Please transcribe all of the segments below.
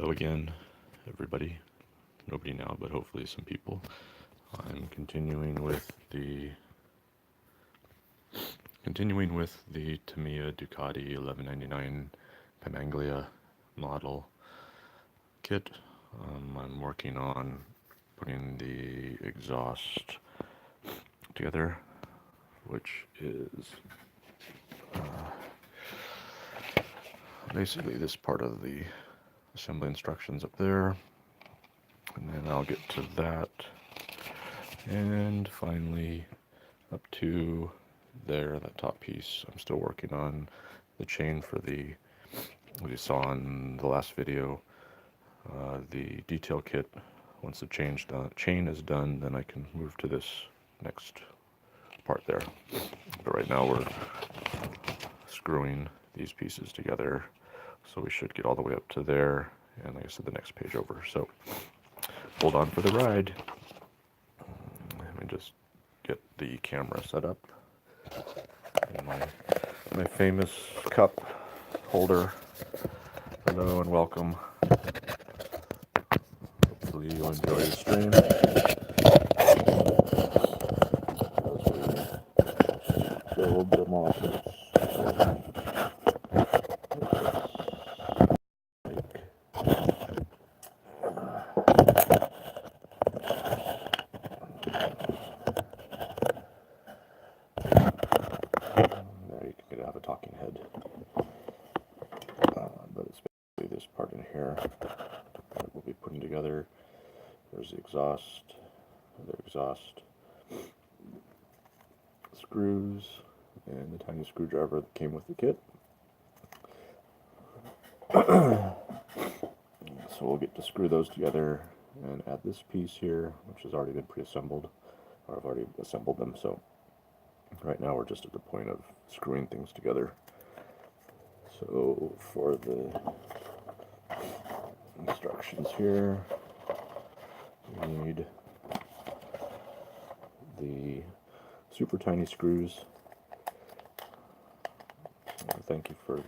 Hello again, everybody. Nobody now, but hopefully some people. I'm continuing with the Tamiya Ducati 1199 Pananglia model kit. I'm working on putting the exhaust together, which is basically this part of the assembly instructions up there, and then I'll get to that, and finally up to there, that top piece. I'm still working on the chain for the, what you saw in the last video, the detail kit. Once the chain is done, then I can move to this next part there. But right now we're screwing these pieces together, so we should get all the way up to there, and like I said, the next page over. So hold on for the ride. Let me just get the camera set up. And my famous cup holder. Hello and welcome. Hopefully you enjoy the stream. As we build them off. There you can have a talking head. But it's basically this part in here that we'll be putting together. There's the exhaust, screws, and the tiny screwdriver that came with the kit. So we'll get to screw those together and add this piece here, which has already been pre-assembled, or I've already assembled them. So right now we're just at the point of screwing things together. So for the instructions here, we need the super tiny screws. Thank you for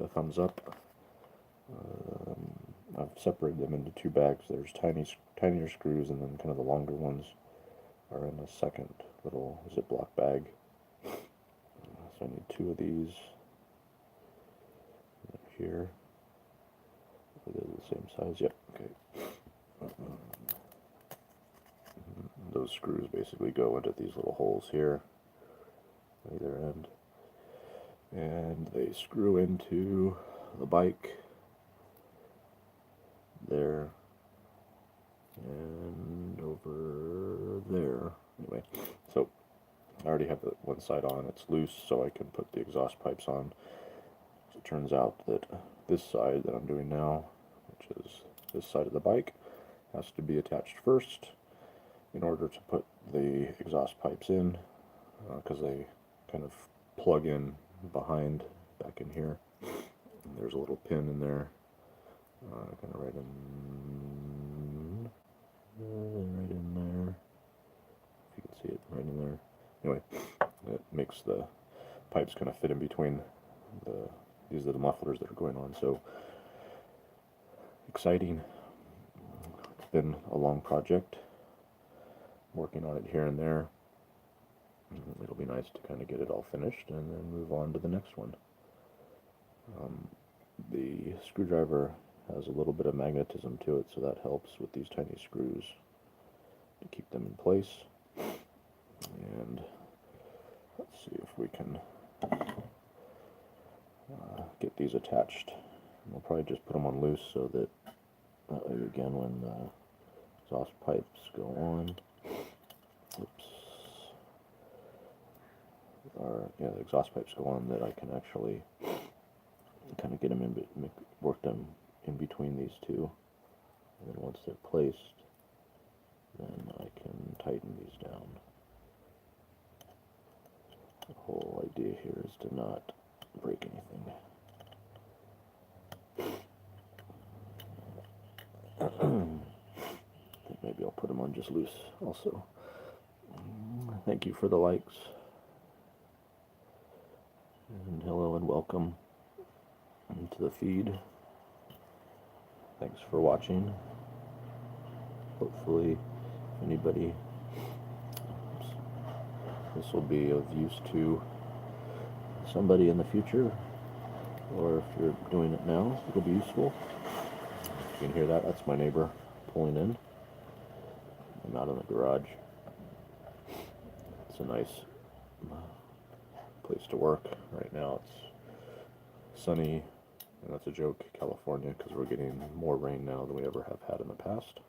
the thumbs up. I've separated them into two bags. There's tinier screws, and then kind of the longer ones are in a second little Ziploc bag. So I need two of these here. Are they the same size? Yep. Okay. Those screws basically go into these little holes here on either end, and they screw into the bike there and over there. Anyway, so I already have the one side on. It's loose, so I can put the exhaust pipes on. So it turns out that this side that I'm doing now, which is this side of the bike, has to be attached first in order to put the exhaust pipes in, because they kind of plug in behind back in here. And there's a little pin in there, kind of right in there. If you can see it, right in there. Anyway, it makes the pipes kind of fit in between these are the mufflers that are going on. So exciting. It's been a long project, working on it here and there. It'll be nice to kind of get it all finished and then move on to the next one. The screwdriver has a little bit of magnetism to it, so that helps with these tiny screws to keep them in place. And let's see if we can get these attached. We'll probably just put them on loose so that again, when the exhaust pipes go on, the exhaust pipes go on, that I can actually kind of get them work them in between these two, and then once they're placed, then I can tighten these down. The whole idea here is to not break anything. I think maybe I'll put them on just loose also. Thank you for the likes. And hello and welcome to the feed. thanks for watching. Hopefully, if anybody, this will be of use to somebody in the future, or if you're doing it now, it'll be useful. You can hear that, that's my neighbor pulling in. I'm out in the garage. It's a nice place to work. Right now it's sunny, and that's a joke, California, because we're getting more rain now than we ever have had in the past.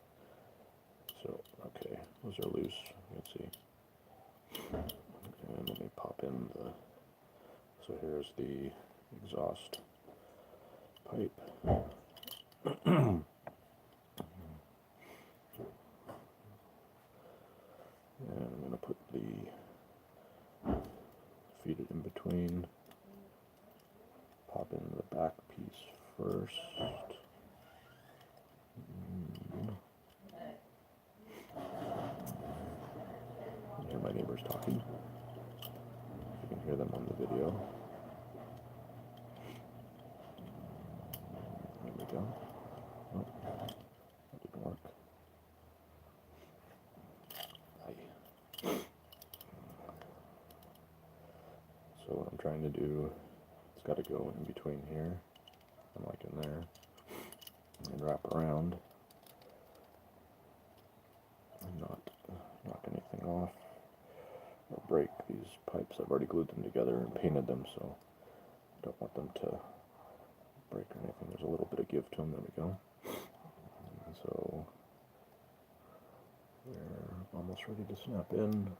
So, okay, those are loose, you can see. And let me pop in the, so here's the exhaust pipe. And I'm going to put feed it in between, pop in the back piece first. I hear my neighbors talking. You can hear them on the video. There we go. Oh, that didn't work. So what I'm trying to do, it's got to go in between here, and like in there, and wrap around, and not knock anything off or break these pipes. I've already glued them together and painted them, so I don't want them to break or anything. There's a little bit of give to them. There we go. And so they're almost ready to snap in.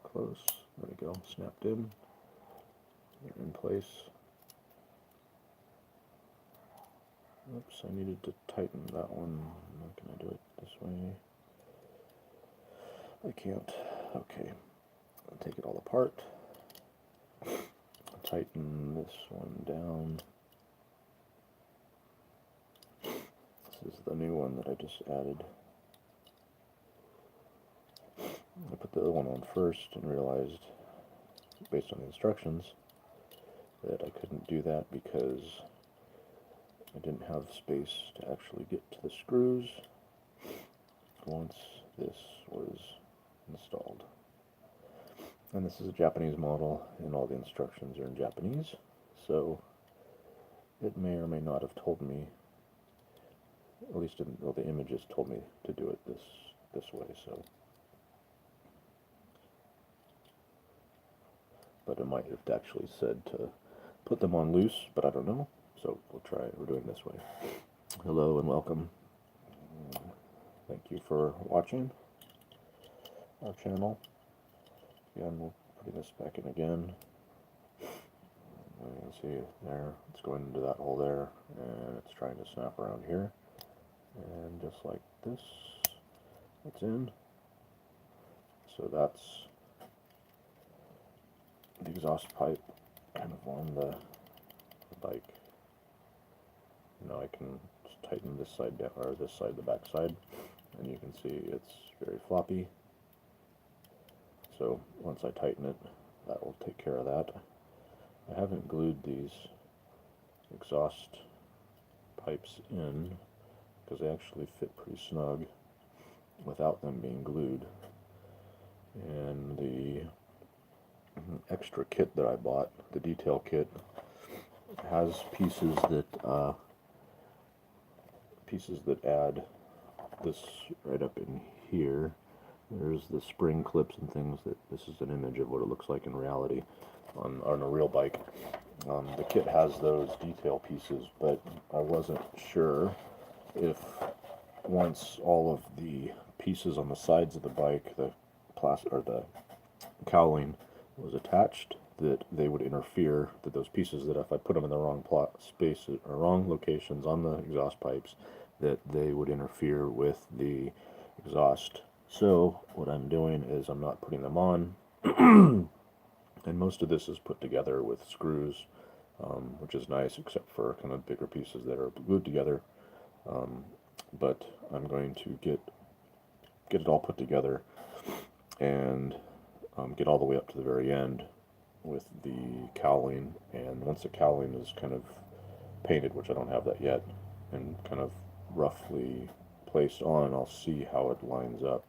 Close. There we go. Snapped in. They're in place. Oops, I needed to tighten that one. How can I do it this way? I can't. Okay. I'll take it all apart. Tighten this one down. This is the new one that I just added. I put the other one on first and realized, based on the instructions, that I couldn't do that because I didn't have space to actually get to the screws once this was installed. And this is a Japanese model, and all the instructions are in Japanese, so it may or may not have told me, at least well, the images told me to do it this way, so. But it might have actually said to put them on loose, but I don't know. So we'll try it. We're doing this way. Hello and welcome. Thank you for watching our channel. Again, we'll put this back in again. You can see there, it's going into that hole there, and it's trying to snap around here. And just like this, it's in. So that's the exhaust pipe kind of on the bike. Now I can just tighten this side down, or this side, the back side, and you can see it's very floppy. So once I tighten it, that will take care of that. I haven't glued these exhaust pipes in because they actually fit pretty snug without them being glued. And the extra kit that I bought, the detail kit, has pieces that add this right up in here. There's the spring clips and things that this is an image of what it looks like in reality on a real bike. The kit has those detail pieces, but I wasn't sure if once all of the pieces on the sides of the bike, the plastic or the cowling was attached, that they would interfere, that those pieces, that if I put them in the wrong spaces or wrong locations on the exhaust pipes, that they would interfere with the exhaust. So what I'm doing is I'm not putting them on, and most of this is put together with screws, which is nice, except for kind of bigger pieces that are glued together. But I'm going to get it all put together and get all the way up to the very end with the cowling, and once the cowling is kind of painted, which I don't have that yet, and kind of roughly placed on, I'll see how it lines up.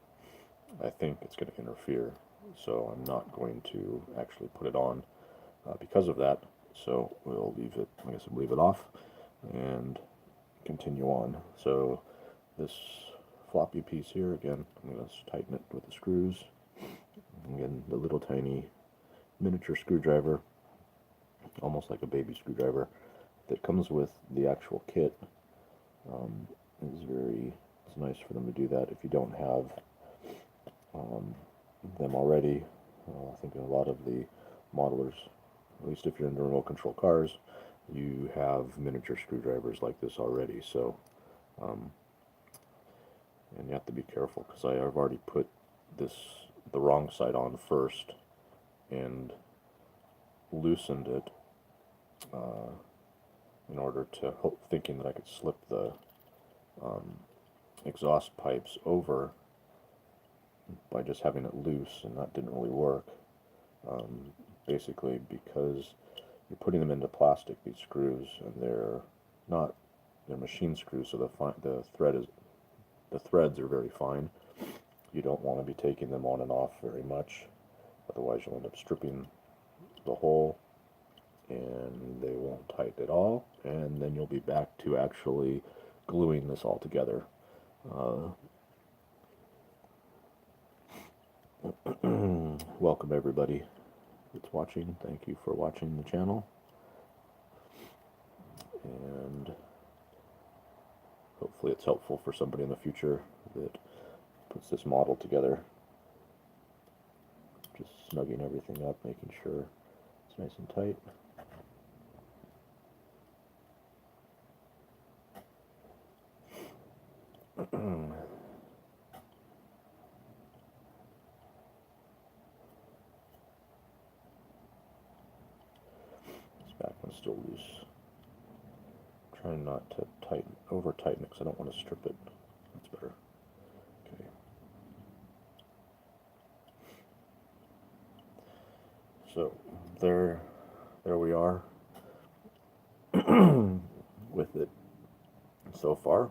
I think it's going to interfere, so I'm not going to actually put it on because of that. So we'll leave it, like I said, leave it off and continue on. So this floppy piece here, again, I'm going to tighten it with the screws. Again, the little tiny miniature screwdriver, almost like a baby screwdriver, that comes with the actual kit. It's nice for them to do that if you don't have them already. I think a lot of the modelers, at least if you're in remote control cars, you have miniature screwdrivers like this already. So, and you have to be careful because I've already put the wrong side on first and loosened it in order to thinking that I could slip the exhaust pipes over by just having it loose, and that didn't really work. Basically, because you're putting them into plastic, these screws, and they're machine screws, so the threads are very fine. You don't want to be taking them on and off very much, otherwise you'll end up stripping the hole, and they won't tighten at all, and then you'll be back to actually gluing this all together. Welcome everybody that's watching. Thank you for watching the channel, and hopefully it's helpful for somebody in the future that puts this model together. Just snugging everything up, making sure it's nice and tight. This back one's still loose. Trying not to over tighten it because I don't want to strip it. That's better. Okay. So there we are with it so far.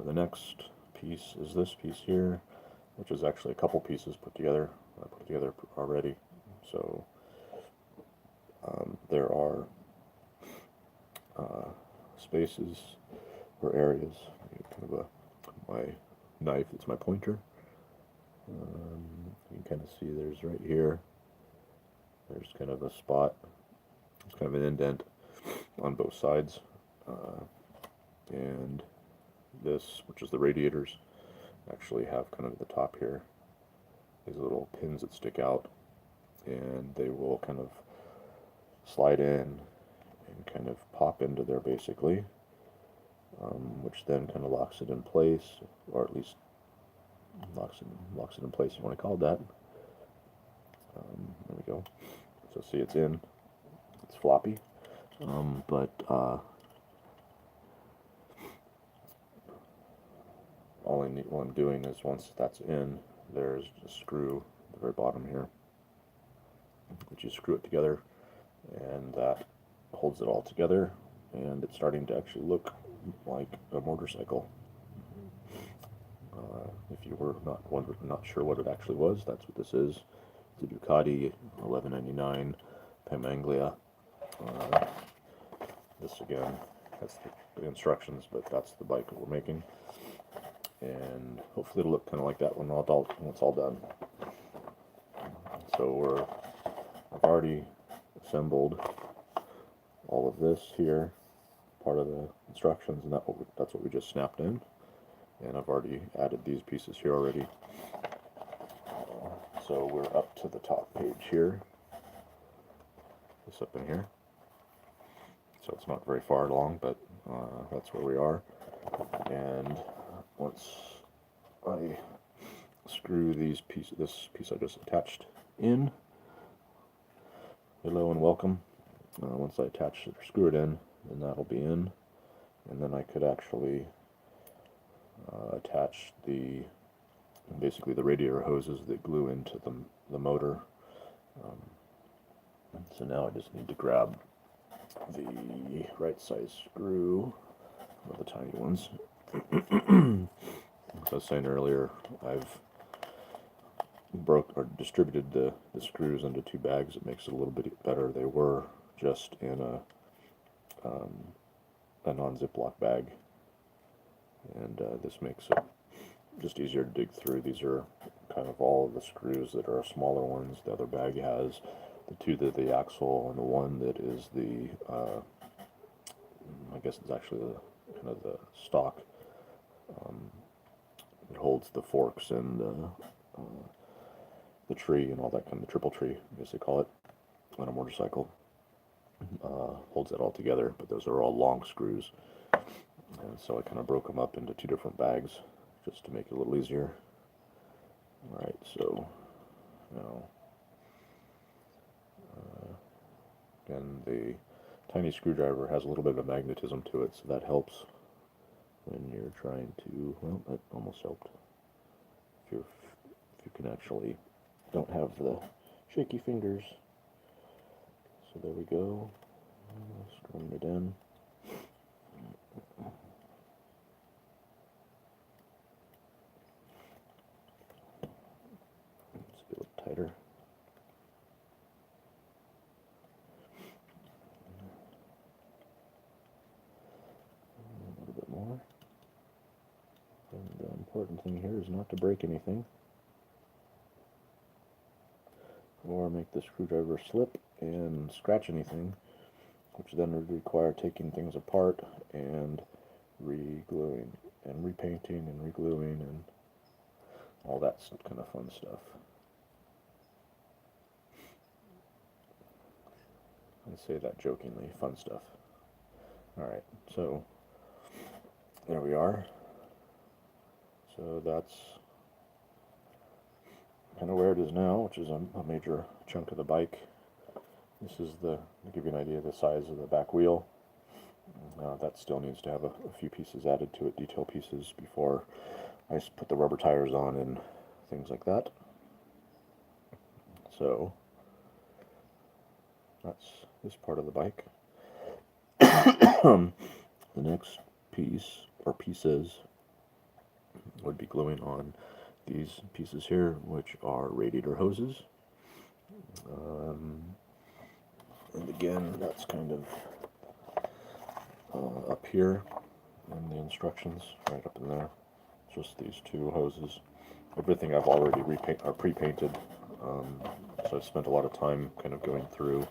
The next piece is this piece here, which is actually a couple pieces put together. I put it together already. So there are spaces or areas. Kind of my knife, it's my pointer. You can kind of see there's right here. There's kind of a spot. It's kind of an indent on both sides. And this, which is the radiators, actually have kind of at the top here these little pins that stick out, and they will kind of slide in and kind of pop into there basically, which then kind of locks it in place, or at least locks it in place, if you want to call it that. There we go. So see, it's in. It's floppy, but what I'm doing is, once that's in, there's a screw at the very bottom here, which you screw it together, and that holds it all together, and it's starting to actually look like a motorcycle. If you were not sure what it actually was, that's what this is. It's a Ducati 1199 Tamiya. This again, that's the instructions, but that's the bike that we're making, and hopefully it'll look kind of like that when it's all done. So I've already assembled all of this here, part of the instructions, and that's what we just snapped in. And I've already added these pieces here already. So we're up to the top page here. This up in here. So it's not very far along, but that's where we are. And once I screw this piece I just attached in, hello and welcome. Once I screw it in, then that'll be in, and then I could actually attach basically the radiator hoses that glue into the motor. So now I just need to grab the right size screw, one of the tiny ones. As I was saying earlier, I've distributed the screws into 2 bags. It makes it a little bit better. They were just in a non-Ziploc bag, and this makes it just easier to dig through. These are kind of all of the screws that are smaller ones. The other bag has the 2 that are the axle, and the one that is the I guess it's actually the kind of the stock. It holds the forks and the tree and all that kind of triple tree, I guess they call it, on a motorcycle. Holds it all together, but those are all long screws. And so I kind of broke them up into 2 different bags just to make it a little easier. Alright, so now, again, the tiny screwdriver has a little bit of magnetism to it, so that helps when you're trying to, well, that almost helped. If you can actually, don't have the shaky fingers. So there we go, screwing it in. Let's get a little tighter. A little bit more. And the important thing here is not to break anything, or make the screwdriver slip and scratch anything, which then would require taking things apart and re-gluing and repainting and re-gluing and all that kind of fun stuff. I say that jokingly, fun stuff. Alright, so there we are. So that's kind of where it is now, which is a major chunk of the bike. This is to give you an idea of the size of the back wheel. That still needs to have a few pieces added to it, detail pieces, before I put the rubber tires on and things like that. So that's this part of the bike. The next piece, or pieces, would be gluing on these pieces here, which are radiator hoses. And again, that's kind of up here in the instructions, right up in there. Just these 2 hoses. Everything I've already pre-painted, so I've spent a lot of time kind of going through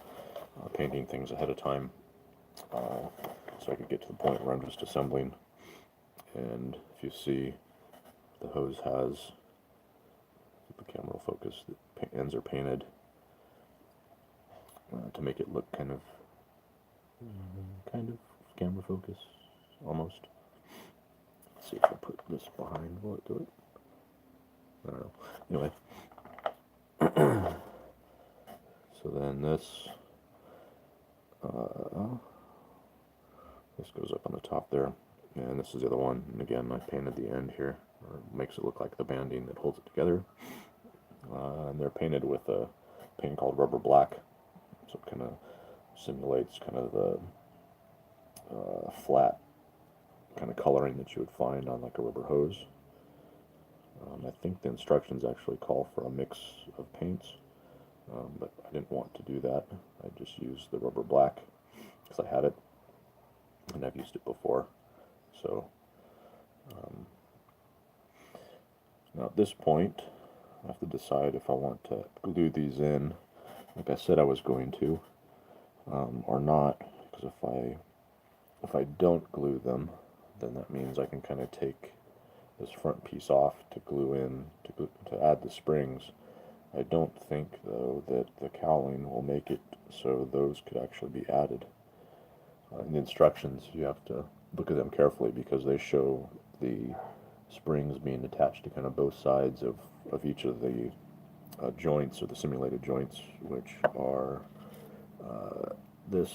painting things ahead of time, so I could get to the point where I'm just assembling. And if you see, the hose has, if the camera will focus, the ends are painted to make it look kind of camera focus, almost. Let's see if I put this behind, will it do it? I don't know. Anyway, so then this goes up on the top there, and this is the other one. And again, I painted the end here, or makes it look like the banding that holds it together. And they're painted with a paint called rubber black, so it kind of simulates kind of the flat kind of coloring that you would find on like a rubber hose. I think the instructions actually call for a mix of paints, but I didn't want to do that. I just used the rubber black because I had it and I've used it before. So now at this point I have to decide if I want to glue these in like I said I was going to, or not, because if I don't glue them, then that means I can kind of take this front piece off to glue in, to add the springs. I don't think, though, that the cowling will make it so those could actually be added. In the instructions, you have to look at them carefully because they show the springs being attached to kind of both sides of each of the joints, or the simulated joints, which are this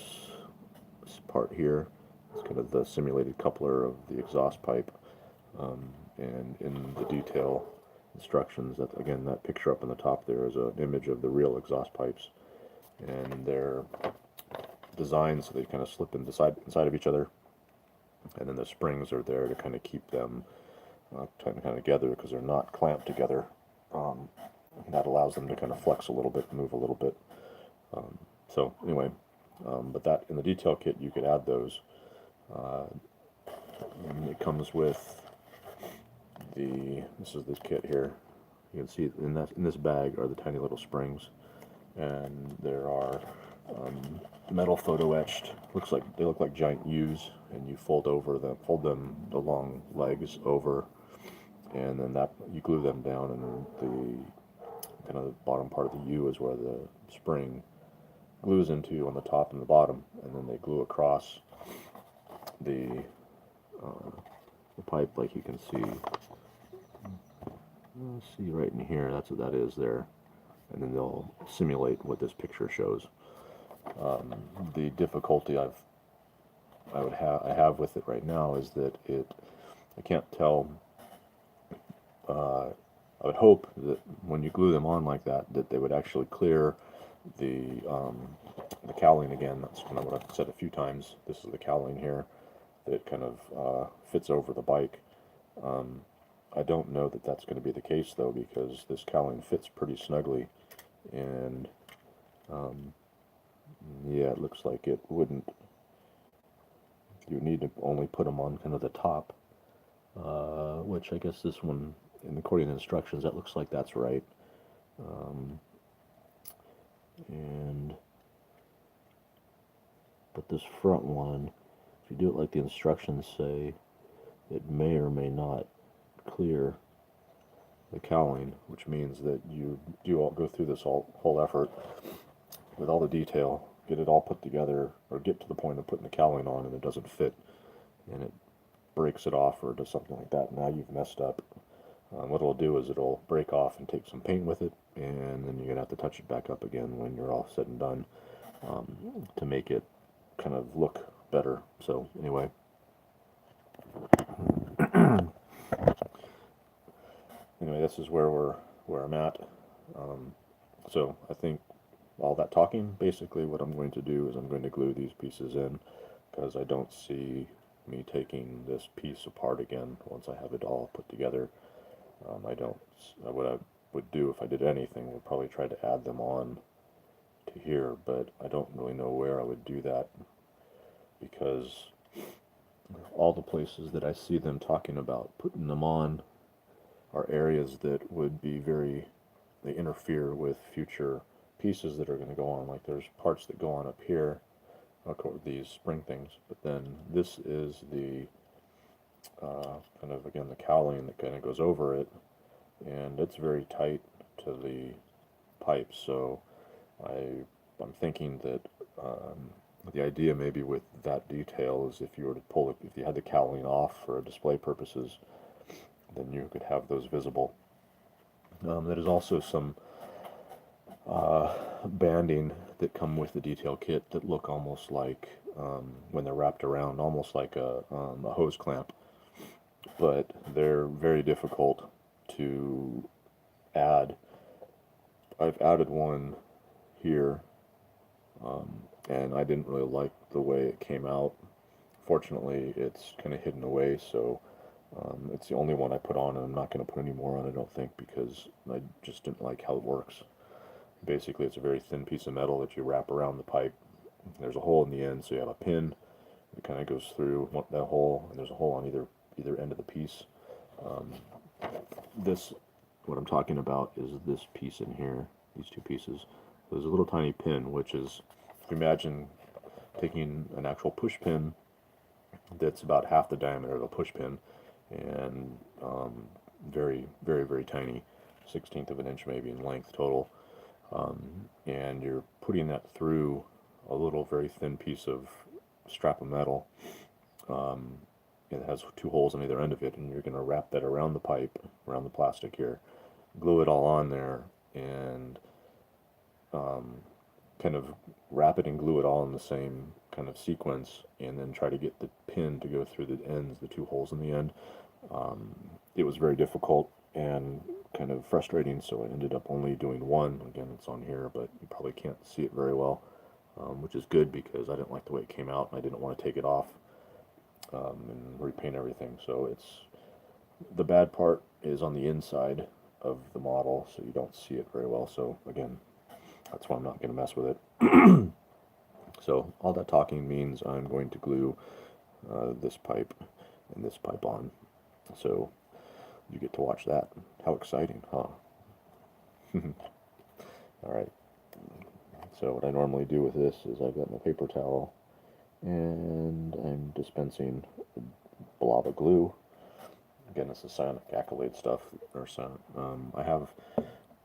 part here. It's kind of the simulated coupler of the exhaust pipe, and in the detail instructions, that again, that picture up in the top there is an image of the real exhaust pipes, and they're designed so they kind of slip inside of each other, and then the springs are there to kind of keep them kind of together because they're not clamped together. That allows them to kind of flex a little bit, move a little bit. So anyway, but that in the detail kit you could add those. It comes with this is this kit here. You can see in this bag are the tiny little springs, and there are metal photo etched. They look like giant U's, and you fold them the long legs over, and then you glue them down, and then the kind of the bottom part of the U is where the spring glues into on the top and the bottom, and then they glue across the pipe, like you can see. See right in here, that's what that is there, and then they'll simulate what this picture shows. The difficulty I have with it right now is that I can't tell. I would hope that when you glue them on like that, that they would actually clear the cowling again. That's kind of what I've said a few times. This is the cowling here that kind of fits over the bike. I don't know that that's going to be the case though, because this cowling fits pretty snugly, and yeah, it looks like it wouldn't. You need to only put them on kind of the top, which I guess this one, according to instructions, that looks like that's right. But this front one, if you do it like the instructions say, it may or may not clear the cowling, which means that you go through this whole effort with all the detail, get it all put together, or get to the point of putting the cowling on, and it doesn't fit, and it breaks it off or does something like that. Now you've messed up. What it'll do is it'll break off and take some paint with it, and then you're going to have to touch it back up again when you're all said and done, to make it kind of look better. So anyway, this is where I'm at. So I think all that talking, basically what I'm going to do is I'm going to glue these pieces in, because I don't see me taking this piece apart again once I have it all put together. What I would do if I did anything would probably try to add them on to here, but I don't really know where I would do that, because all the places that I see them talking about putting them on are areas that would be they interfere with future pieces that are going to go on. Like there's parts that go on up here, these spring things, but then this is the kind of, again, the cowling that kind of goes over it, and it's very tight to the pipe. So I'm thinking that the idea maybe with that detail is if you were to if you had the cowling off for display purposes, then you could have those visible. There is also some banding that come with the detail kit that look almost like, when they're wrapped around, almost like a hose clamp, but they're very difficult to add. I've added one here, and I didn't really like the way it came out. Fortunately, it's kind of hidden away, so it's the only one I put on, and I'm not going to put any more on, I don't think, because I just didn't like how it works. Basically, it's a very thin piece of metal that you wrap around the pipe. There's a hole in the end, so you have a pin that kind of goes through that hole, and there's a hole on either end of the piece. What I'm talking about is this piece in here, these two pieces. There's a little tiny pin, which is, if you imagine taking an actual push pin that's about half the diameter of a push pin, and very, very, very tiny, 1/16 of an inch maybe in length total, and you're putting that through a little very thin piece of strap of metal. It has two holes on either end of it, and you're going to wrap that around the pipe, around the plastic here, glue it all on there, and kind of wrap it and glue it all in the same kind of sequence, and then try to get the pin to go through the ends, the two holes in the end. It was very difficult, and kind of frustrating, so I ended up only doing one. Again, it's on here, but you probably can't see it very well, which is good because I didn't like the way it came out, and I didn't want to take it off and repaint everything. So it's the bad part is on the inside of the model, so you don't see it very well. So again, that's why I'm not going to mess with it. So all that talking means I'm going to glue this pipe and this pipe on. So you get to watch that. How exciting, huh? Alright, so what I normally do with this is I've got my paper towel and I'm dispensing a blob of glue. Again, this is Sonic Accolade stuff. I have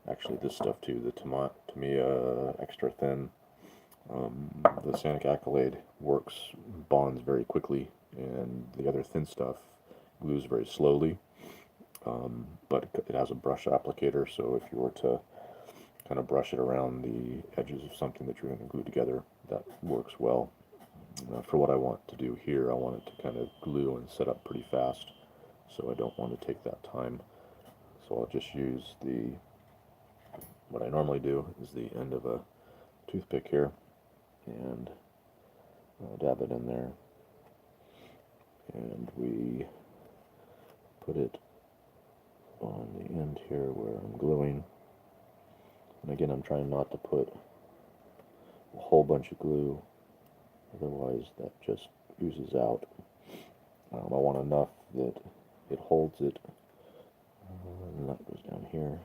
actually this stuff too, the Tamiya extra thin. The Sonic Accolade bonds very quickly, and the other thin stuff glues very slowly. But it has a brush applicator, so if you were to kind of brush it around the edges of something that you're going to glue together, that works well. For what I want to do here, I want it to kind of glue and set up pretty fast, so I don't want to take that time. So I'll just use what I normally do is the end of a toothpick here, and dab it in there, and we put it on the end here where I'm gluing. And again, I'm trying not to put a whole bunch of glue, otherwise that just oozes out. I want enough that it holds it, and that goes down here.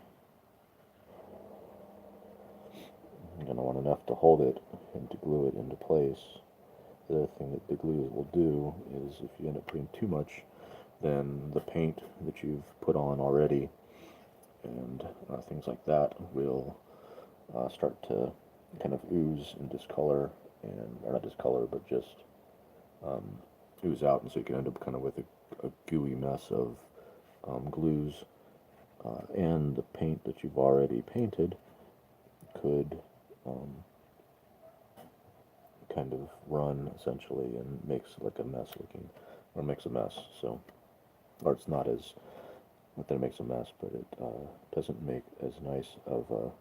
And I want enough to hold it and to glue it into place. The other thing that the glue will do is if you end up putting too much, then the paint that you've put on already and things like that will start to kind of ooze and discolor, or not discolor, but just ooze out, and so you can end up kind of with a gooey mess of glues, and the paint that you've already painted could kind of run essentially and makes like a mess looking, or makes a mess. So, or it's not as, not that it makes a mess, but it doesn't make as nice of a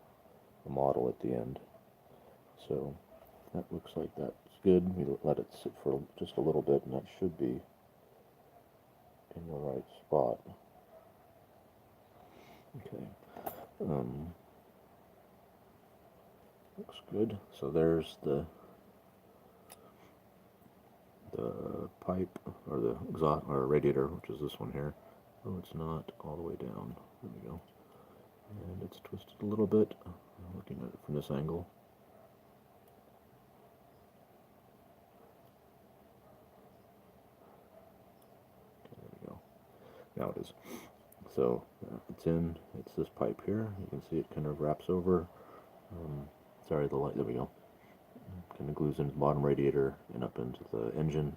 model at the end. So that looks like that's good. We let it sit for just a little bit, and that should be in the right spot. Okay. Looks good. So there's the pipe, or the exhaust, or radiator, which is this one here. Oh, it's not all the way down. There we go. And it's twisted a little bit. I'm looking at it from this angle. Okay, there we go. Now it is. So it's in. It's this pipe here. You can see it kind of wraps over. Sorry, the light. There we go. Kind of glues into the bottom radiator and up into the engine.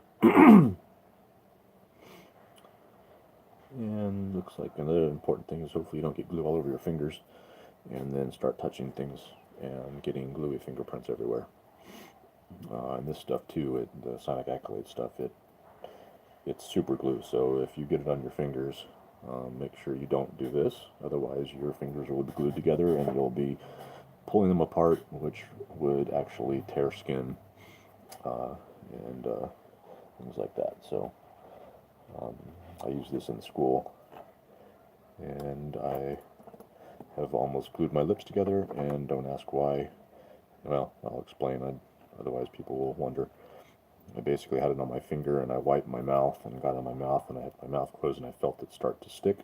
And looks like another important thing is hopefully you don't get glue all over your fingers and then start touching things and getting gluey fingerprints everywhere. And this stuff too, the Sonic Accolade stuff, it's super glue, so if you get it on your fingers, make sure you don't do this, otherwise your fingers will be glued together and you'll be pulling them apart, which would actually tear skin and things like that. So I use this in school, and I have almost glued my lips together, and don't ask why. Well, I'll explain, otherwise people will wonder. I basically had it on my finger, and I wiped my mouth, and got it on my mouth, and I had my mouth closed, and I felt it start to stick,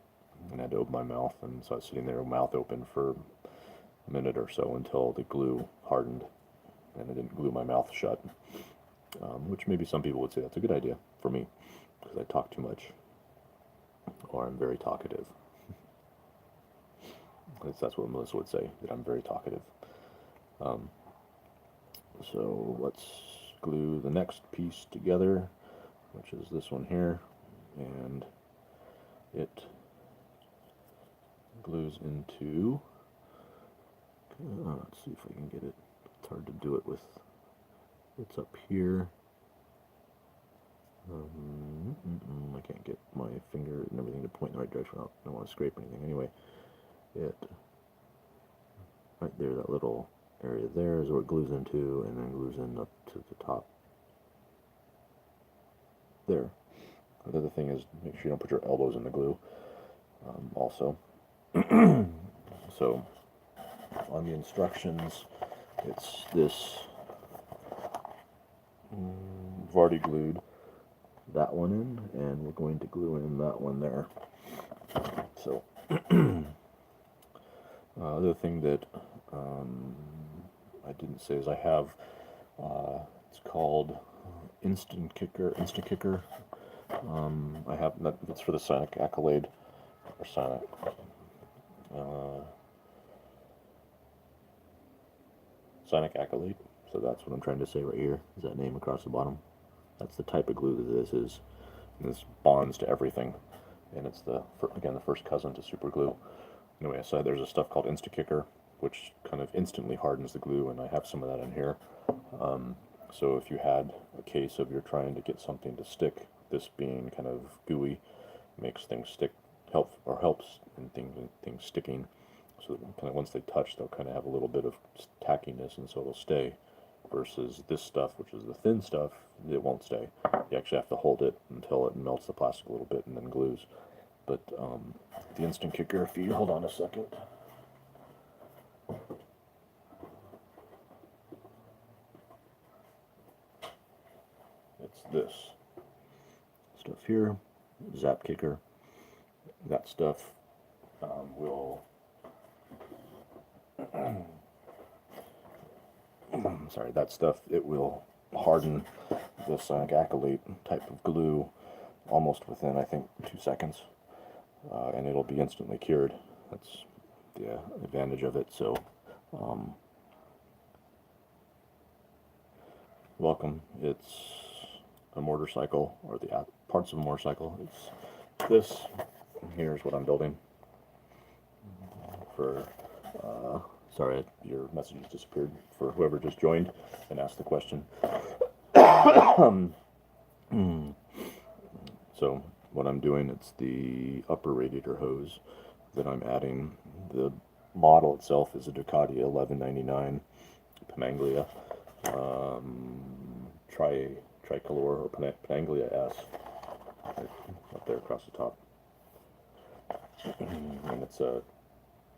and I had to open my mouth, and so I was sitting there, mouth open, for a minute or so until the glue hardened, and I didn't glue my mouth shut, which maybe some people would say that's a good idea for me, because I talk too much, or I'm very talkative. That's what Melissa would say, that I'm very talkative. So let's glue the next piece together, which is this one here, and it glues into, let's see if I can get it, it's hard to do it with, it's up here. I can't get my finger and everything to point in the right direction. I don't want to scrape anything. Anyway, it right there, that little area there is where it glues into, and then glues in up to the top there. The other thing is make sure you don't put your elbows in the glue also. So on the instructions, it's this, I've already glued that one in, and we're going to glue in that one there. So other thing that I didn't say is I have, it's called Instant Kicker. I have that. It's for the Sonic Accolade, or Sonic. Sonic Accolade. So that's what I'm trying to say right here. Is that name across the bottom? That's the type of glue that this is. And this bonds to everything, and it's again the first cousin to super glue. Anyway, so there's a stuff called Instant Kicker, which kind of instantly hardens the glue, and I have some of that in here. So if you had a case of you're trying to get something to stick, this being kind of gooey, makes things stick, helps in things sticking. So that kind of once they touch, they'll kind of have a little bit of tackiness, and so it'll stay. Versus this stuff, which is the thin stuff, it won't stay. You actually have to hold it until it melts the plastic a little bit and then glues. But the Instant Kicker, if you hold on a second. It's this stuff here, Zap Kicker. That stuff will sorry, that stuff, it will harden the Sonic Accolade type of glue almost within, I think, 2 seconds, and it'll be instantly cured. That's the advantage of it. So welcome. It's a motorcycle, or the parts of a motorcycle. It's this. Here's what I'm building for sorry, your message has disappeared, for whoever just joined and asked the question. So what I'm doing, it's the upper radiator hose that I'm adding. The model itself is a Ducatti 1199 Pananglia Tricolor, or Pananglia S, up there across the top. And it's a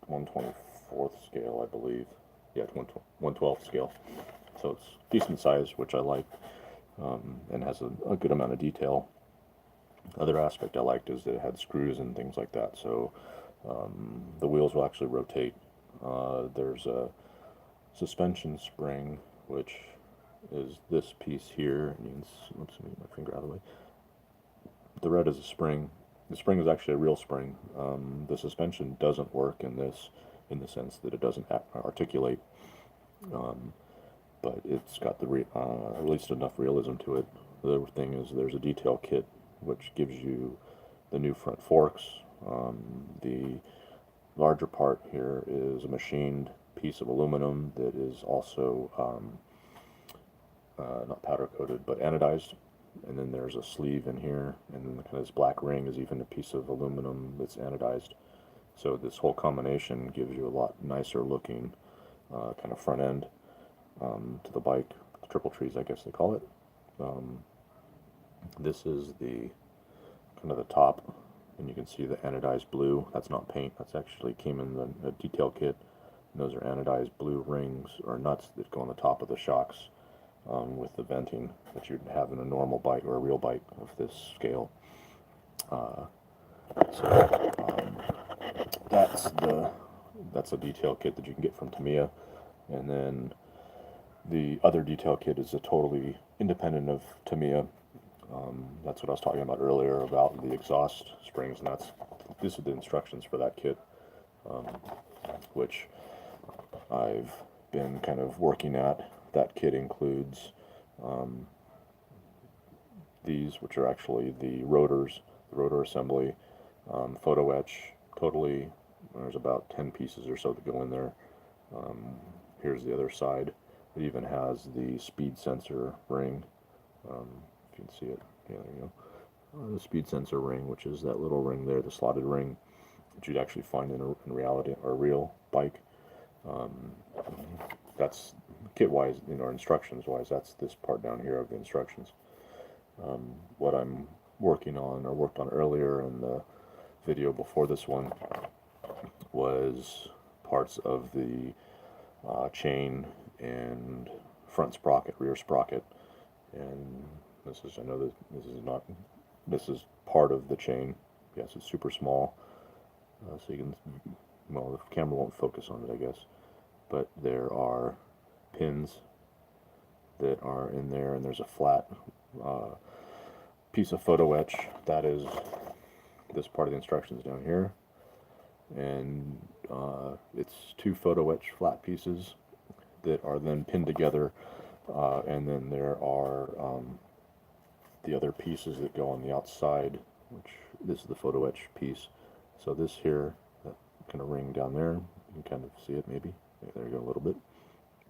1/24th scale, I believe. Yeah, 1/12th scale. So it's decent size, which I like, and has a good amount of detail. Other aspect I liked is that it had screws and things like that, so the wheels will actually rotate. There's a suspension spring, which is this piece here, and you can see, let's move my finger out of the way. The red is a spring. The spring is actually a real spring. The suspension doesn't work in this, in the sense that it doesn't articulate, but it's got at least enough realism to it. The other thing is there's a detail kit which gives you the new front forks. The larger part here is a machined piece of aluminum that is also not powder coated but anodized, and then there's a sleeve in here, and then kind of this black ring is even a piece of aluminum that's anodized. So this whole combination gives you a lot nicer looking kind of front end to the bike. The triple trees, I guess they call it. This is the kind of the top, and you can see the anodized blue. That's not paint, that's actually came in the detail kit. And those are anodized blue rings or nuts that go on the top of the shocks with the venting that you'd have in a normal bike or a real bike of this scale. That's a detail kit that you can get from Tamiya, and then the other detail kit is a totally independent of Tamiya. That's what I was talking about earlier about the exhaust springs, and these are the instructions for that kit, which I've been kind of working at. That kit includes these, which are actually the rotors, the rotor assembly, photo etch, totally. There's about 10 pieces or so that go in there. Here's the other side. It even has the speed sensor ring. If you can see it, yeah, there you go. The speed sensor ring, which is that little ring there, the slotted ring. that you'd actually find in reality or a real bike. Um, that's kit-wise, or instructions-wise. That's this part down here of the instructions. What I'm working on, or worked on earlier in the video before this one, was parts of the chain and front sprocket, rear sprocket, and this is, I know that this is not, this is part of the chain. Yes, it's super small, so you can, well, the camera won't focus on it, I guess, but there are pins that are in there, and there's a flat piece of photo etch that is this part of the instructions down here, and it's 2 photo etch flat pieces that are then pinned together, and then there are the other pieces that go on the outside, which this is the photo etch piece. So this here, that kind of ring down there, you can kind of see it maybe. There you go, a little bit.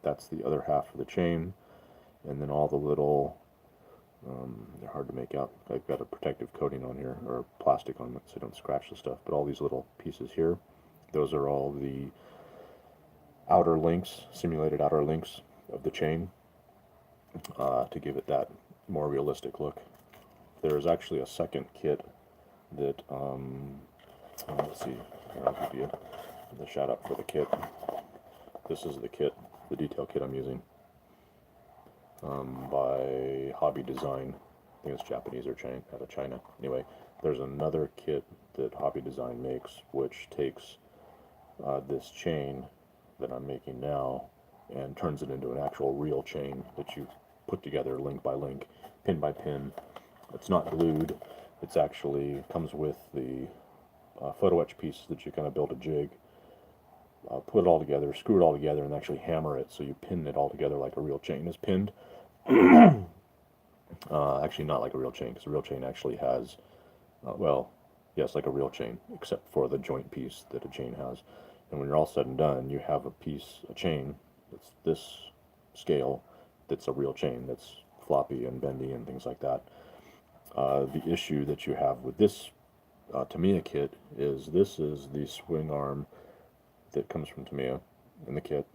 That's the other half of the chain, and then all the little, they're hard to make out. I've got a protective coating on here, or plastic on it, so I don't scratch the stuff. But all these little pieces here, those are all the outer links, simulated outer links of the chain, to give it that more realistic look. There is actually a second kit that, let's see, I'll give you the shout out for the kit. This is the kit, the detail kit I'm using, by Hobby Design. I think it's Japanese or China, out of China. Anyway, there's another kit that Hobby Design makes, which takes this chain that I'm making now and turns it into an actual real chain that you put together link by link, pin by pin. It's not glued. It's actually comes with the photo etch piece that you kind of build a jig, put it all together, screw it all together, and actually hammer it so you pin it all together like a real chain is pinned. Actually, not like a real chain, because a real chain actually has, well, yes, like a real chain, except for the joint piece that a chain has. And when you're all said and done, you have a chain that's this scale, that's a real chain, that's floppy and bendy and things like that. The issue that you have with this Tamiya kit is this is the swing arm that comes from Tamiya in the kit.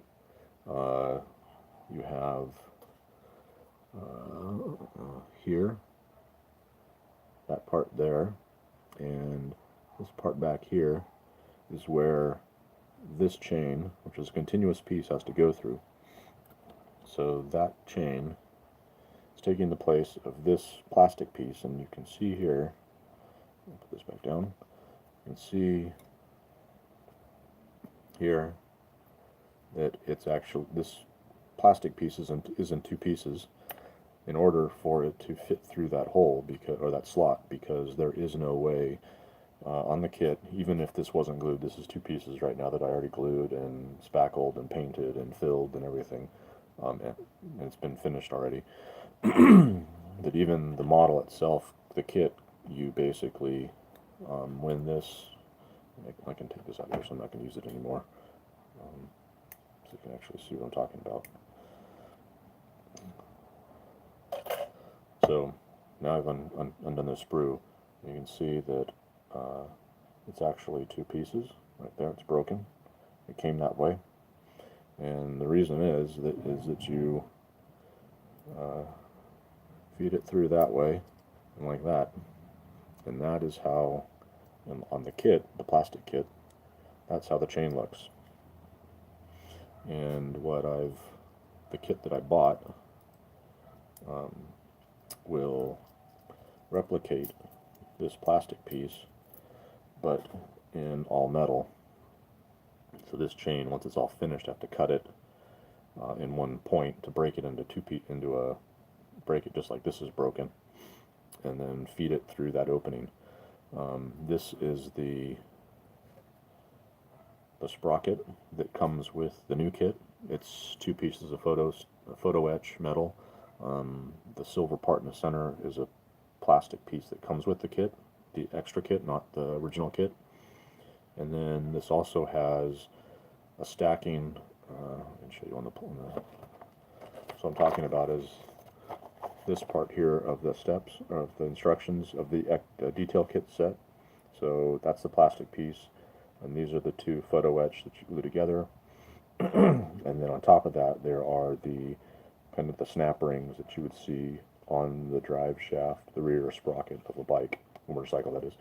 You have here, that part there, and this part back here is where this chain, which is a continuous piece, has to go through. So that chain is taking the place of this plastic piece, and you can see here, I'll put this back down, you can see here that it's actually, this plastic piece is in 2 pieces in order for it to fit through that hole, because, or that slot, because there is no way on the kit, even if this wasn't glued, this is 2 pieces right now that I already glued and spackled and painted and filled and everything, and it's been finished already, that even the model itself, the kit, you basically, when this, I can take this out here so I'm not going to use it anymore, so you can actually see what I'm talking about. So now I've undone the sprue. You can see that it's actually 2 pieces right there. It's broken. It came that way, and the reason is that you feed it through that way and like that, and that is how, on the kit, the plastic kit, that's how the chain looks. And the kit that I bought will replicate this plastic piece, but in all metal. So this chain, once it's all finished, I have to cut it in one point to break it into break it just like this is broken, and then feed it through that opening. This is the sprocket that comes with the new kit. It's 2 pieces of photo etch metal. The silver part in the center is a plastic piece that comes with the kit, the extra kit, not the original kit. And then this also has a stacking, I'll show you on the, so I'm talking about is this part here of the steps, of the instructions of the detail kit set. So that's the plastic piece. And these are the two photo etch that you glue together. And then on top of that, there are the kind of the snap rings that you would see on the drive shaft, the rear sprocket of a bike, a motorcycle that is.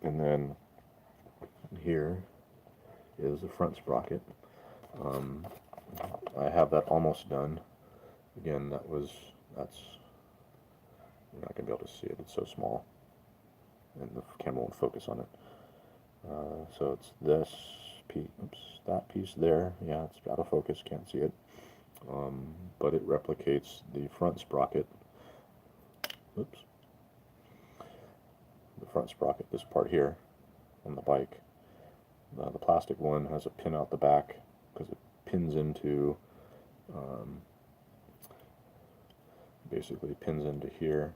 And then here is the front sprocket. I have that almost done. Again, that's, you're not going to be able to see it, it's so small, and the camera won't focus on it. So it's this piece, oops, that piece there, yeah, it's out of focus, can't see it. But it replicates the front sprocket. Oops. The front sprocket, this part here on the bike. The plastic one has a pin out the back because it pins into, basically pins into here,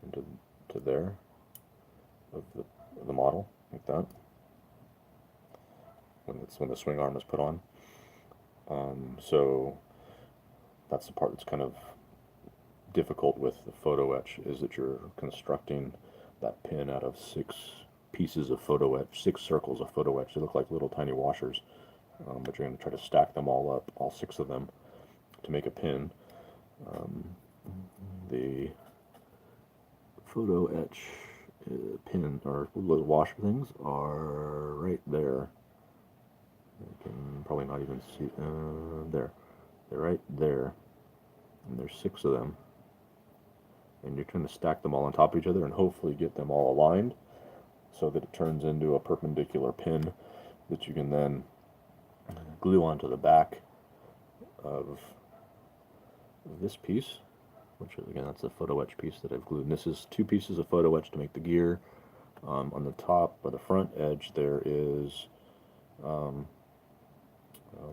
into to there of the model, like that. When the swing arm is put on. So that's the part that's kind of difficult with the photo etch, is that you're constructing that pin out of 6 pieces of photo etch, 6 circles of photo etch. They look like little tiny washers, but you're going to try to stack them all up, all 6 of them, to make a pin. The photo etch pin, or little washer things, are right there. You can probably not even see, there. They're right there, and there's 6 of them. And you're trying to stack them all on top of each other and hopefully get them all aligned so that it turns into a perpendicular pin that you can then glue onto the back of this piece, which is, again, that's the photo etch piece that I've glued. And this is 2 pieces of photo etch to make the gear. On the top, or the front edge, there is,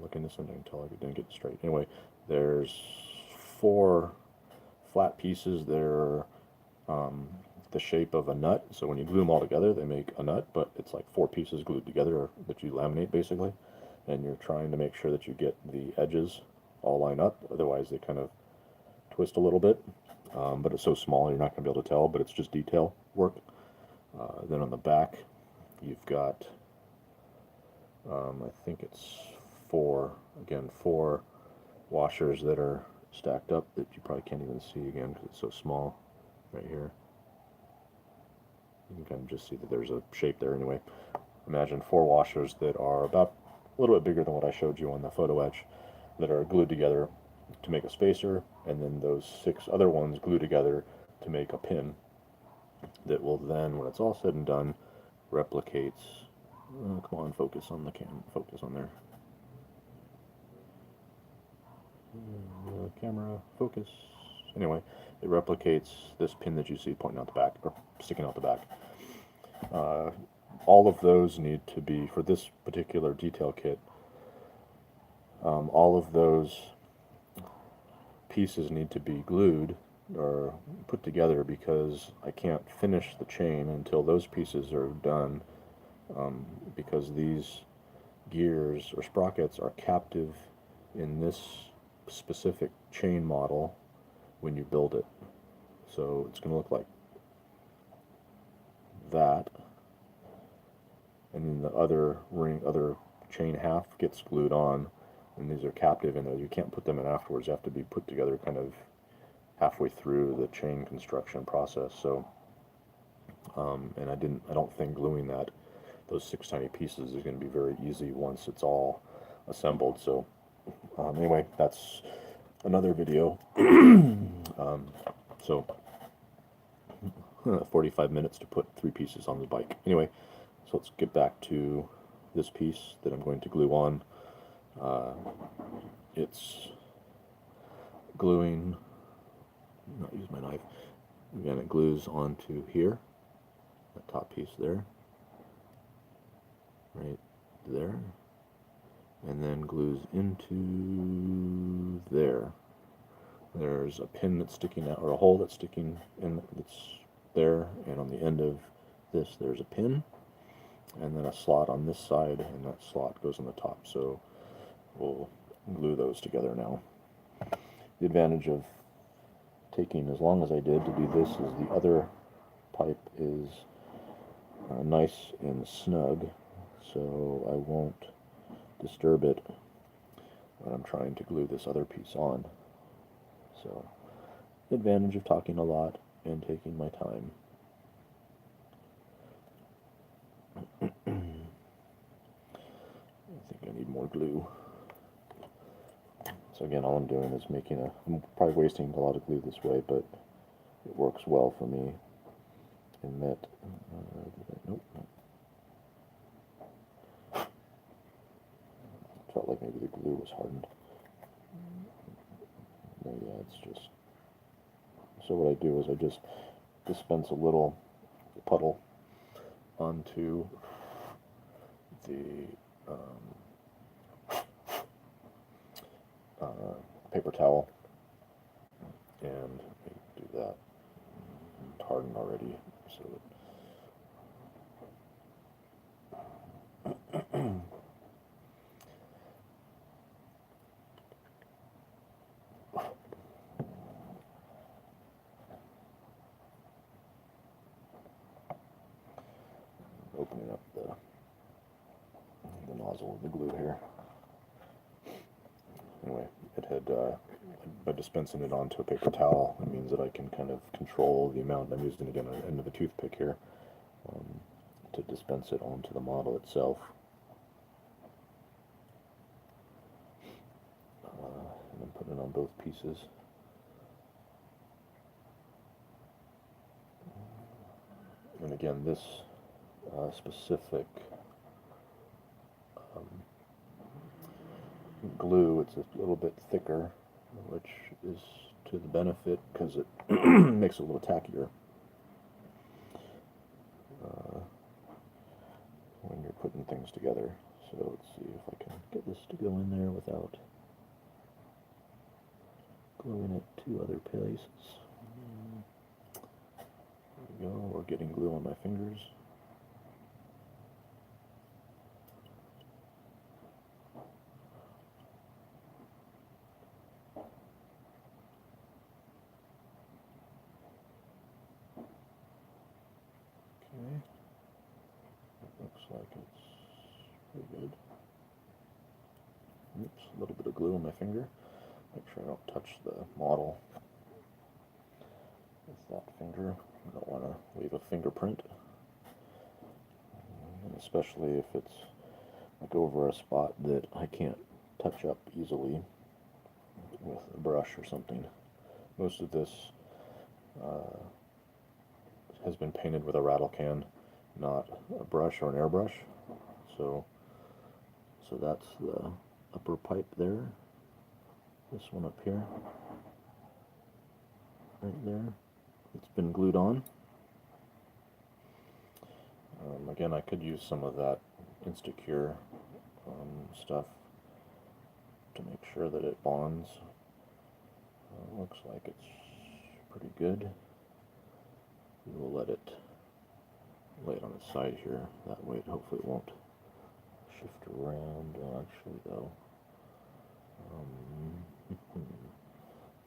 looking at this one, I can tell I didn't get it straight. Anyway, there's 4 flat pieces. They're the shape of a nut, so when you glue them all together they make a nut, but it's like 4 pieces glued together that you laminate basically, and you're trying to make sure that you get the edges all line up, otherwise they kind of twist a little bit, but it's so small you're not going to be able to tell, but it's just detail work. Then on the back you've got, I think it's 4 washers that are stacked up that you probably can't even see again because it's so small right here. You can kind of just see that there's a shape there anyway. Imagine 4 washers that are about a little bit bigger than what I showed you on the photo etch, that are glued together to make a spacer, and then those 6 other ones glued together to make a pin that will then, when it's all said and done, replicates, come on, focus on the focus on there. Camera, focus. Anyway, it replicates this pin that you see pointing out the back, or sticking out the back. All of those need to be, for this particular detail kit, all of those pieces need to be glued or put together, because I can't finish the chain until those pieces are done, because these gears or sprockets are captive in this specific chain model when you build it. So it's going to look like that, and then the other chain half gets glued on, and these are captive in there. You can't put them in afterwards. They have to be put together kind of halfway through the chain construction process. So and I don't think gluing those 6 tiny pieces is going to be very easy once it's all assembled. So anyway, that's another video. So 45 minutes to put 3 pieces on the bike. Anyway, so let's get back to this piece that I'm going to glue on. It's gluing, not use my knife, again it glues onto here, that top piece there, right there, and then glues into there. There's a pin that's sticking out, or a hole that's sticking in, that's there, and on the end of this there's a pin, and then a slot on this side, and that slot goes on the top. So we'll glue those together now. The advantage of taking as long as I did to do this is the other pipe is nice and snug, so I won't disturb it when I'm trying to glue this other piece on. So, the advantage of talking a lot and taking my time. I think I need more glue. So again, all I'm doing is I'm probably wasting a lot of glue this way, but it works well for me in that, nope. Felt like maybe the glue was hardened. No, yeah, it's just, so what I do is I just dispense a little puddle onto the paper towel, and I do that. It's hardened already, so opening up the nozzle of the glue here. Anyway, it had, by dispensing it onto a paper towel, it means that I can kind of control the amount. I'm using, again, an end of a toothpick here to dispense it onto the model itself. And then put it on both pieces. And again, this specific glue, it's a little bit thicker, which is to the benefit because it makes it a little tackier when you're putting things together. So let's see if I can get this to go in there without gluing it to other places. There we go, or getting glue on my fingers. Okay, it looks like it's pretty good. Oops, a little bit of glue on my finger. Make sure I don't touch the model with that finger. I don't want to leave a fingerprint, and especially if it's like over a spot that I can't touch up easily with a brush or something. Most of this has been painted with a rattle can, not a brush or an airbrush. So that's the upper pipe there. This one up here, right there. It's been glued on. Again, I could use some of that Instacure stuff to make sure that it bonds. Looks like it's pretty good. We will let it lay it on its side here. That way, hopefully, it won't shift around. Actually, though,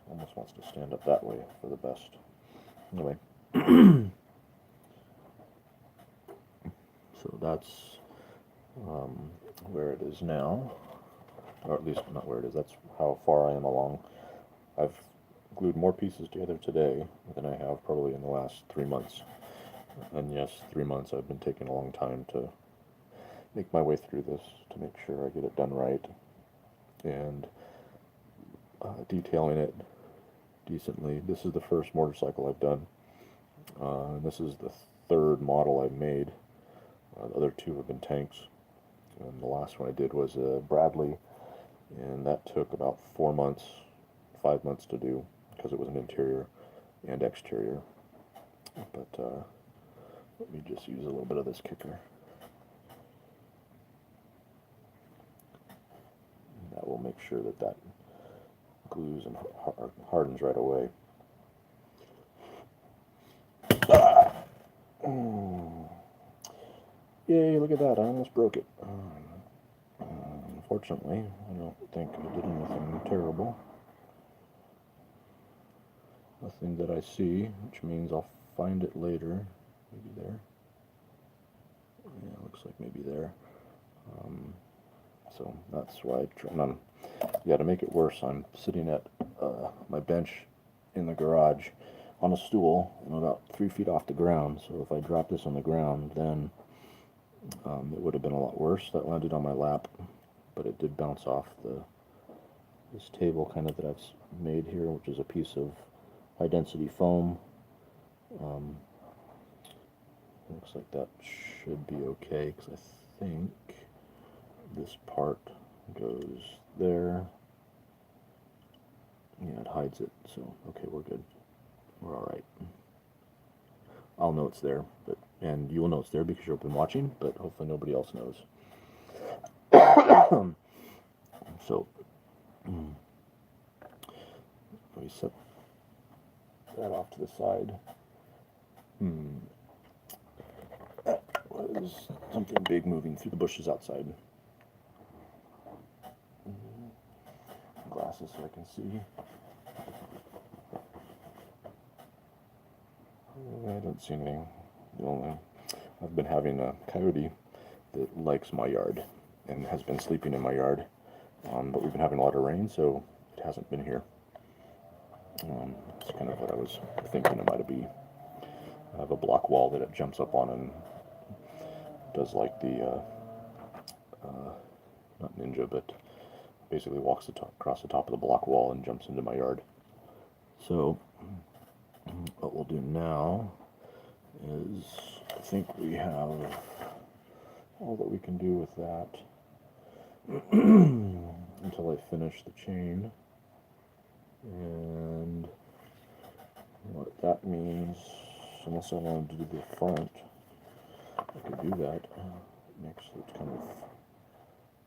almost wants to stand up that way for the best. Anyway, so that's where it is now, or at least not where it is. That's how far I am along. I've glued more pieces together today than I have probably in the last 3 months. And yes, 3 months I've been taking a long time to make my way through this, to make sure I get it done right, and detailing it decently. This is the first motorcycle I've done. And this is the third model I've made. The other two have been tanks. And the last one I did was a Bradley, and that took about 4 months, 5 months to do, because it was an interior and exterior. But let me just use a little bit of this kicker. That will make sure that that glues and hardens right away. Yay, look at that, I almost broke it. Unfortunately, I don't think I did anything terrible. Nothing that I see, which means I'll find it later. Maybe there. Yeah, looks like maybe there. So that's why I try. Yeah, to make it worse, I'm sitting at my bench in the garage on a stool. I'm about 3 feet off the ground, so if I drop this on the ground, then it would have been a lot worse. That landed on my lap, but it did bounce off this table kind of that I've made here, which is a piece of high density foam. Looks like that should be okay, because I think this part goes there. Yeah, it hides it, so okay, we're good. We're alright. I'll know it's there, and you will know it's there because you've been watching, but hopefully nobody else knows. So, we set that off to the side. That was something big moving through the bushes outside. Glasses so I can see. I don't see anything. I've been having a coyote that likes my yard and has been sleeping in my yard, but we've been having a lot of rain, so it hasn't been here. That's kind of what I was thinking it might be. I have a block wall that it jumps up on and does like the, not ninja, but basically walks across the top of the block wall and jumps into my yard. So what we'll do now is, I think we have all that we can do with that until I finish the chain. And what that means, unless I wanted to do the front, I could do that. It makes it kind of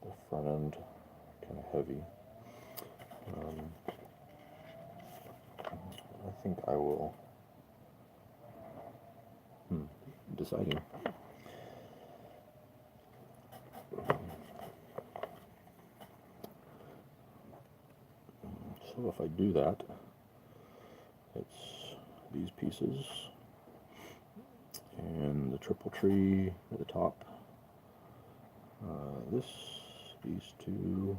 the front end kind of heavy. I think I will. Deciding. So if I do that, it's these pieces and the triple tree at the top. These two.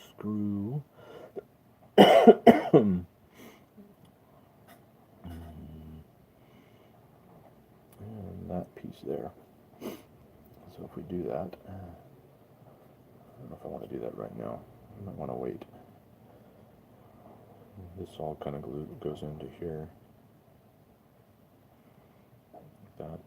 Screw. And that piece there. So if we do that, I don't know if I want to do that right now. I might want to wait. This all kind of goes into here, like that.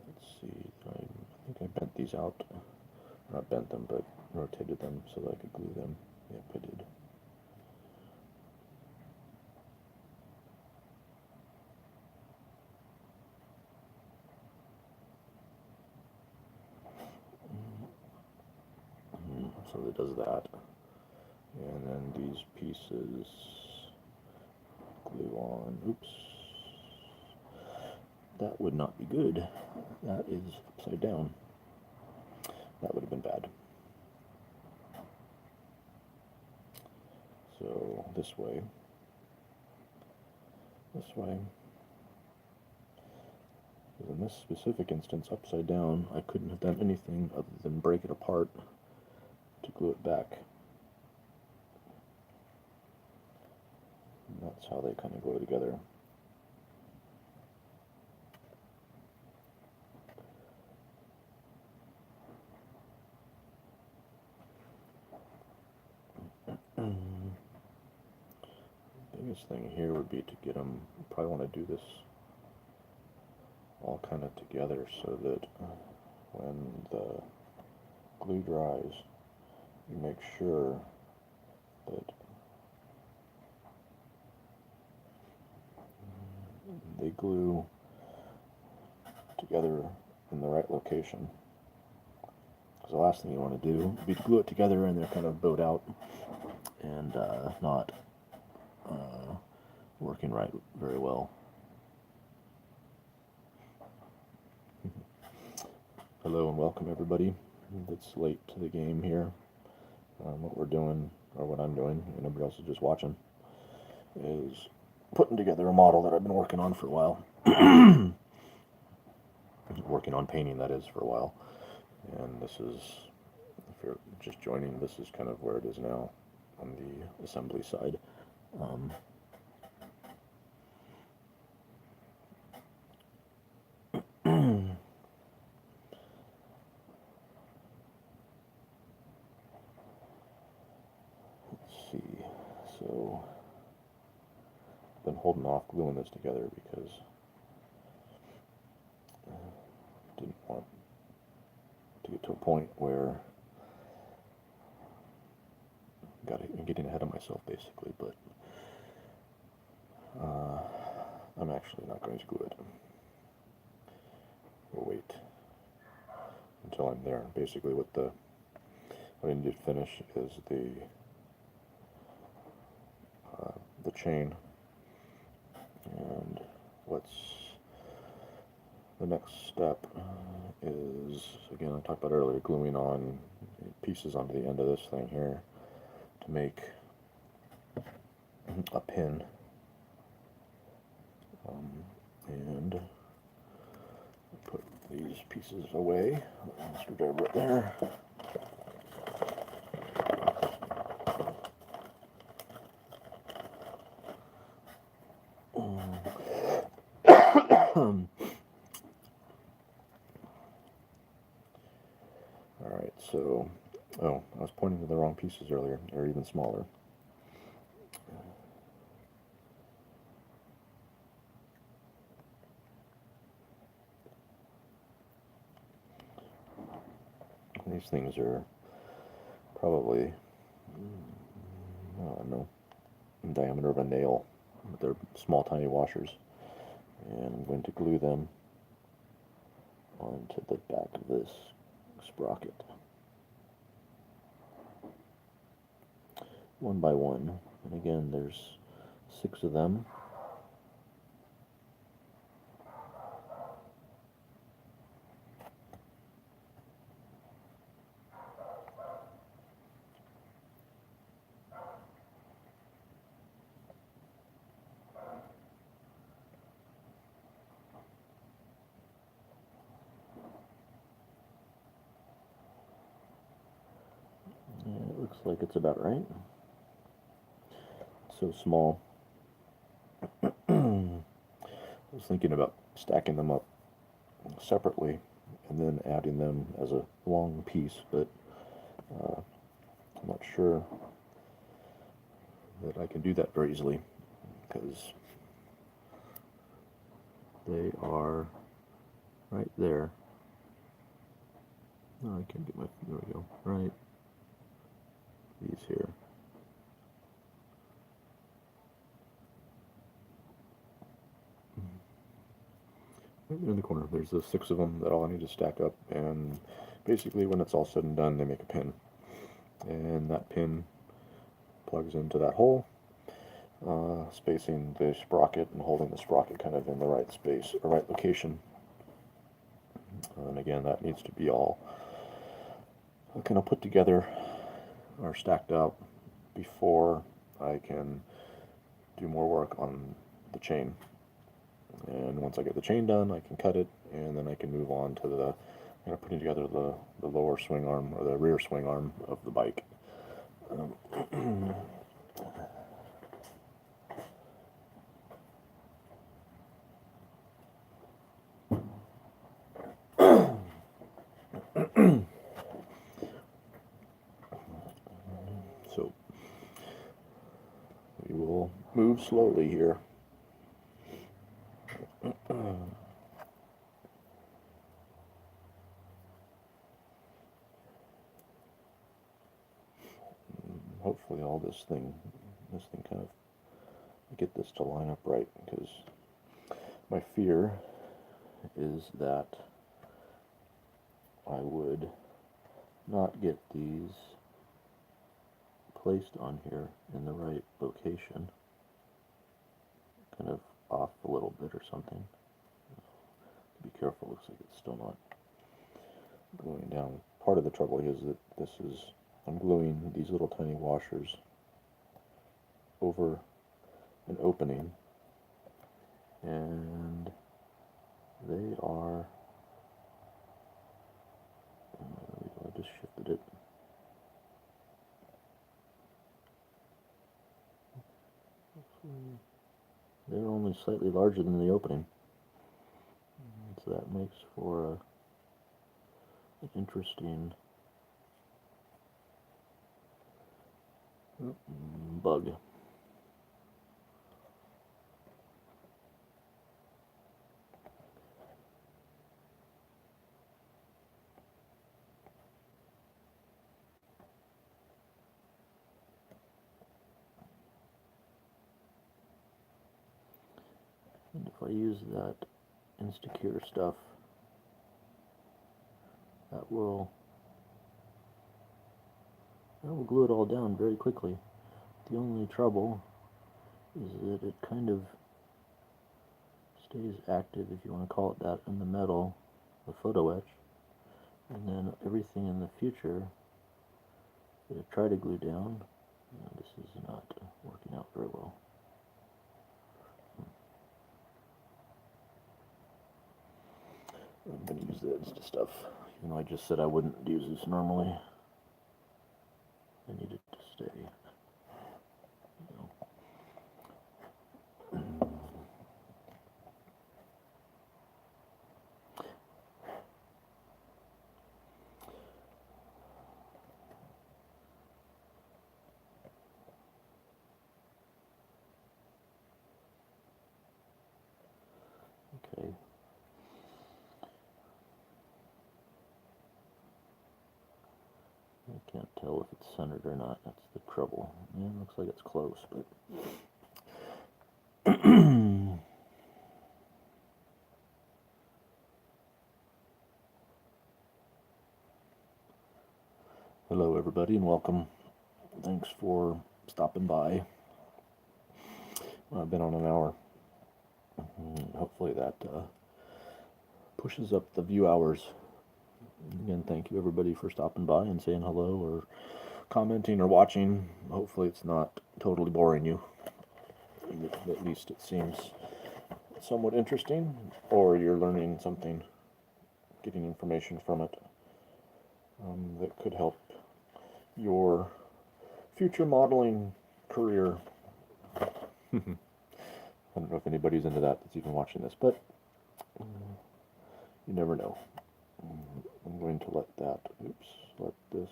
Let's see, I think I bent these out. Not bent them, but rotated them so that I could glue them. Yep, I did. So it does that. And then these pieces glue on. Oops. That would not be good. That is upside down. That would have been bad. So this way. This way. In this specific instance, upside down, I couldn't have done anything other than break it apart to glue it back. And that's how they kind of go together. Biggest thing here would be to get them, probably want to do this all kind of together so that when the glue dries, you make sure that they glue together in the right location. Because the last thing you want to do would be to glue it together and they're kind of bowed out and not working right very well. Hello and welcome everybody that's late to the game here. What we're doing, or what I'm doing, and everybody else is just watching, is putting together a model that I've been working on for a while. Working on painting, that is, for a while. And this is, if you're just joining, this is kind of where it is now on the assembly side. Let's see, so I've been holding off gluing this together because I didn't want to get to a point where I'm getting ahead of myself basically, but I'm actually not going to glue it. We'll wait until I'm there. Basically what I need to finish is the chain, and what's the next step is, again, I talked about earlier, gluing on pieces onto the end of this thing here to make a pin, and put these pieces away. Screwdriver right there. Alright, so, oh, I was pointing to the wrong pieces earlier. They're even smaller. These things are probably, I don't know, in diameter of a nail. They're small, tiny washers. And I'm going to glue them onto the back of this sprocket, one by one. And again, there's 6 of them. And it looks like it's about right. It's so small. I was thinking about stacking them up separately and then adding them as a long piece, but I'm not sure that I can do that very easily because they are right there. No, I can't get my, there we go, right, these here. Right there in the corner, there's the 6 of them that all I need to stack up, and basically when it's all said and done, they make a pin. And that pin plugs into that hole, spacing the sprocket and holding the sprocket kind of in the right space, or right location. And again, that needs to be all kind of put together or stacked up before I can do more work on the chain. And once I get the chain done, I can cut it, and then I can move on to the putting together the lower swing arm, or the rear swing arm of the bike. So we will move slowly here. Hopefully all this thing kind of, get this to line up right, because my fear is that I would not get these placed on here in the right location, kind of off a little bit or something. Be careful, looks like it's still not gluing down. Part of the trouble is that I'm gluing these little tiny washers over an opening, and they are, I just shifted it. They're only slightly larger than the opening, so that makes for an interesting bug. And if I use that Instacure stuff, that will glue it all down very quickly. The only trouble is that it kind of stays active, if you want to call it that, in the metal, the photo etch, and then everything in the future that I try to glue down, this is not working out very well. I'm going to use the Insta stuff, even though I just said I wouldn't use this normally. I need it to stay. Okay. I can't tell if it's centered or not. That's the trouble. Yeah, it looks like it's close, but hello everybody and welcome. Thanks for stopping by. I've been on an hour. Hopefully that pushes up the view hours. Again, thank you everybody for stopping by and saying hello or commenting or watching. Hopefully it's not totally boring you. At least it seems somewhat interesting, or you're learning something, getting information from it that could help your future modeling career. I don't know if anybody's into that that's even watching this, but you never know. I'm going to let this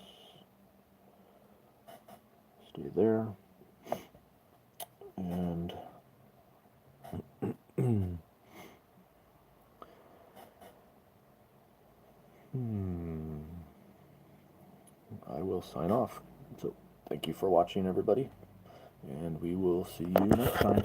stay there, and I will sign off. So thank you for watching everybody, and we will see you next time.